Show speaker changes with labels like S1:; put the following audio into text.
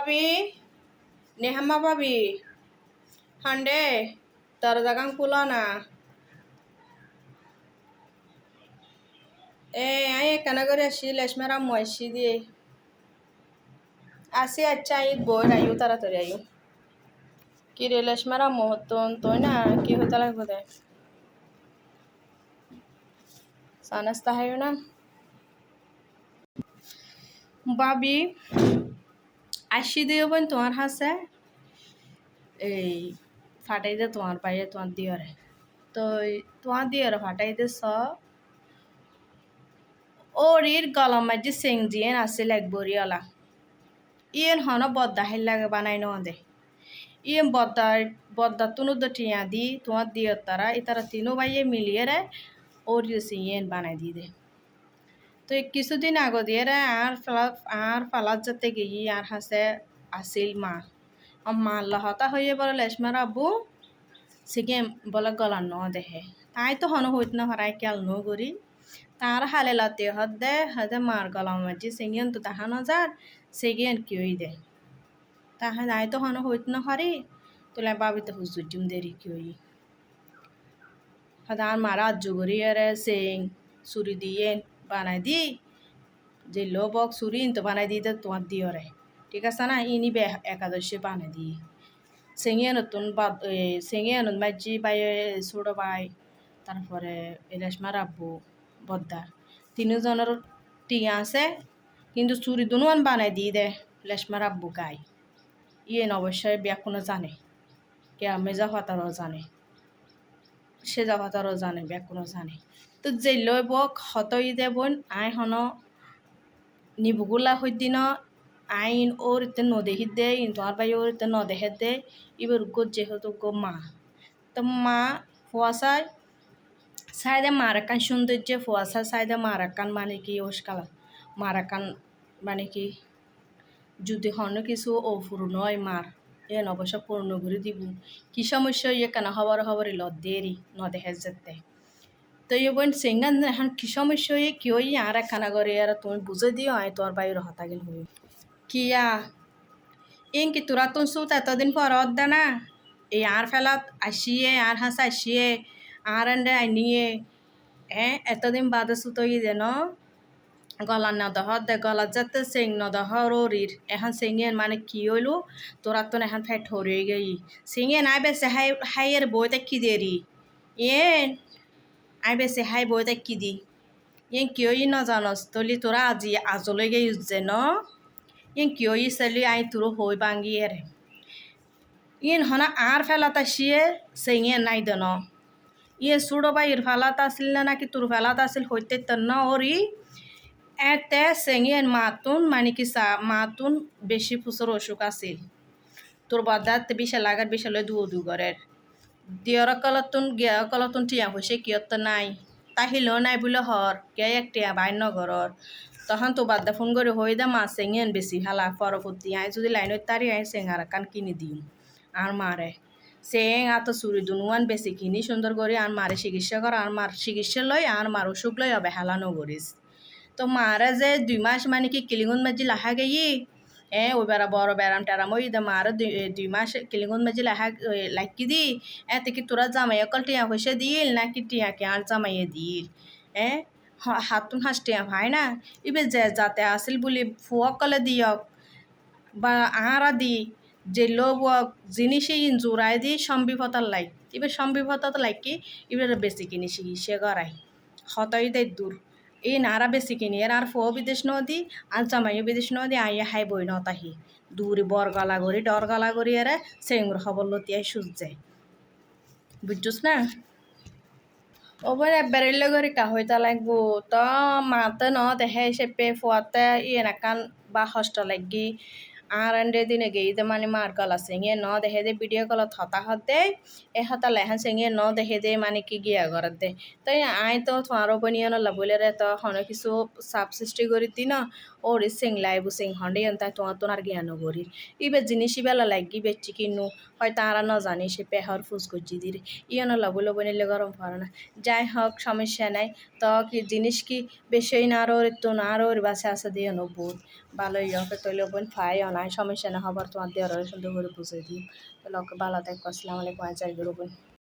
S1: Babi, Nehama Babi, Hande, Tarzagang Pulana. Ay kanagore ashi leshmera moishi দিয়ে আসি আচ্ছা এই বই আয়ু তাড়াতাড়ি আয়ু কি রে লেশমারা মহতন তো না কি হইতে লাগবে দে সানাস্তা হাইও না বাবি আসি দিও বোন তোমার হাসে এই ফাটাই দে তোমার পায়ে তোমার দিয়রে তো তোমার দিয়রে ফাটাই দে স ওর ইর গলম মাঝে সিং দিয়ে আসিল এক বরিওলা ইয়েন হন বদ্দা হেল লাগে বানাই নদে ইয়েন বদ্দা তুনু টিয়া দি তোমার দিও তারা ইতারা তিনও বাইয়ে মিলিয়ে রে ওর ইয়েন বানাই দি দে তো কিছুদিন আগত দিয়ে আর ফালাত যাতে গিয়ে আর হাসে আসিল মা মা লহতা হয়ে বলে লেশমার আব্বু সিগে বলে গলার ন দেহে তাই তো হন হইত না হরাই কেল ন করি তার হালে লাতে হদে হদে মার গলা মাঝি সিগিয়ন তো তাহা নজার সিগিয়ন কিউই দে তাহা তাই তো হন হইত না হরি তোলে বাবি তো হুজুর দেরি কিউই হদে আর মারা আজ্জু করি আরে সিং সুরি দিয়ে বানাই দি যে লো বক সুরি তো বানাই দিতে তোমার দিওরে ঠিক আছে না ইনি বে একাদশী বানাই দি সেঙিয়ে নতুন সেঙিয়ে নতুন মাঝি বাই ছোটো বাই তারপরে রেশমার আব্বু বদ্দা তিনজনের টিয়া আছে কিন্তু চুরি দুনুয়ান বানাই দিয়ে দে লেশমার আব্বু গাই ইয়ে অবশ্যই ব্যাকুনো জানে কে মেজা ফাতারও জানে সে যা ফাতারও জানে ব্যাকুনো জানে তো যে লই বক হতই দে বোন আই হন নিবুগুলা হইদিন আইন ওর ইতে নদেহি দে তোমার বাই ওর ইতে নদেহে দে এবার গো যেহেতু গো মা তো মা ফুয়াশায় সাইদে মারাকান সৌন্দর্য ফুয়াশা সাইদে মারাকান মানে কি ওসকালা মারাকান মানে কি যদি হন কিছু অফুর নয় মার এন অবশ্য পূর্ণ করে দিব কি সমস্যা ইয়ে কেন খবর লত দেরি নদেহে যেতে তো ইয়ে বোন সিঙ্গান এখন কি সমস্যা ইয়ে কেউ আর একখানা করে আর তুমি বুঝে দিও আয় তোর বাইর হতাগিন হই কিয়া ইন কি তোরা তুন সুত এতদিন পর দে না এই আর ফেলাত আসিয়ে আর হাস আসিয়ে আর এন্ডে আনিয়ে এতদিন বাদে সুতই যেন গলা নদহ দে গলা যাতে সিং নদহ রোরির এখন সিংয়ের মানে কি হইলো তোরা তো এখন ফেট হরিয়ে গেই সিংয়ে নাই বেসে হাইয়ের বইতে কি দেরি আই বেসে হাই বইতে কি দি কিয়ই নজানস তলি তোরা আজি আজলৈ গেই যে ন কিয়ই চালি আই তোর হই বাঙ্গি এরে হনা আর ফেলাত আসিয়ে সিংয়ে নাই দেন সুড়ো বাইর ফেলাত আসিল না নাকি তোর ফেলাত আসিল হইতে ন ওরি এতে সেঙিয়ে মাতুন মানে কি মাতুন বেশি ফুসর অসুখ আছিল তোর বাদাত বিশাল লাগার বিশাল দু ঘরের দিয়র কলতুন টিয়া হয়েছে কিয়ত নাই তাহিলেও নাই বলে হর কে এক টিয়া বাইর নগরর তখন তো বাদা ফোন করে হয়ে দে মা সেঙিয়েন বেশি হালা পরবর্তী আই যদি লাইনত তারি আই সেঙার কান কিনে দিম আর মারে সেং আত চুরি দুনুয়ান বেশি কিনি সুন্দর করে আর মারে চিকিৎসা কর আর মার চিকিৎসা লয় আর মার অসুখ লয় অবহেলা নগরিস তো মারা যে 2 মাস মানে কি কিলিঙ্গন মাঝি লাহা গেই ওই বেড়া বড় ব্যারাম ট্যারাম ওই মারা 2 মাস কিলিঙ্গন মাঝি লাকি দি এতে কি তোরা জামাই অকল টিয়া হয়েছে দিল নাকি টিয়াকে আর জামাইয়ে দিল হাতুন হাস টিয়া ভাই না ইবে যে যাতে আসিল বলি ফুয়কলে দিয়ক বা আহারা দি যে লোক জিনিসই জোড়াই দি সম্বিভতার লাই এবার সম্বিভতার লাইকি এবার বেশি কিনি সে গড়াই হতই দে দূর এই নারা বেশি কিনি আর ফো বিদেশ নদী আর জামাইও বিদেশ নদী আইয়া হাই বই নতাহি দূরে বরগালা করি ডরগালা করি এরা সেঙ্গুর খবর লতিয়াই সুজে বুঝছস না ওবার বেরেলে করে কাহইতা লাগবো তো মাতে ন দেখে সে পে ফুয়াতে নাকান বা হস্ট লাগি আর এন্ডে দিনে গেইতে মানে মার গলা সেঙে ন দেখে দে ভিডিও কলত হতাহত দে হতা লেহান সেঙে ন দেখে দে মানে কি গিয়া ঘরত দে তাই আই তো তোমার বনিয়ান লাবলে রে তো হন কিছু চাপ সৃষ্টি করি দি না ওর সিং লাইবু সিং হন্ডে তাই তোমার তোনার জ্ঞান করি ইবে জিনিস বেলা লাগি বেচি কিনু হয় তারা ন জানি সে পেহর ফুস গজি দিরে ইয়ন লাবলে বনিলে গরম পড়ে না যাই হোক সমস্যা নাই তো কি জিনিস কি বেশি না আর তো না আর বাসে আসে দিয়ে নবুত ভালোই হবে তৈলে বোন ফাই অনা নাই সমস্যা না হবার তোমার দেওয়ার সুন্দর করে বুঝিয়ে দিই তাহলে ওকে ভালো থাকো আসসালামু আলাইকুম আজ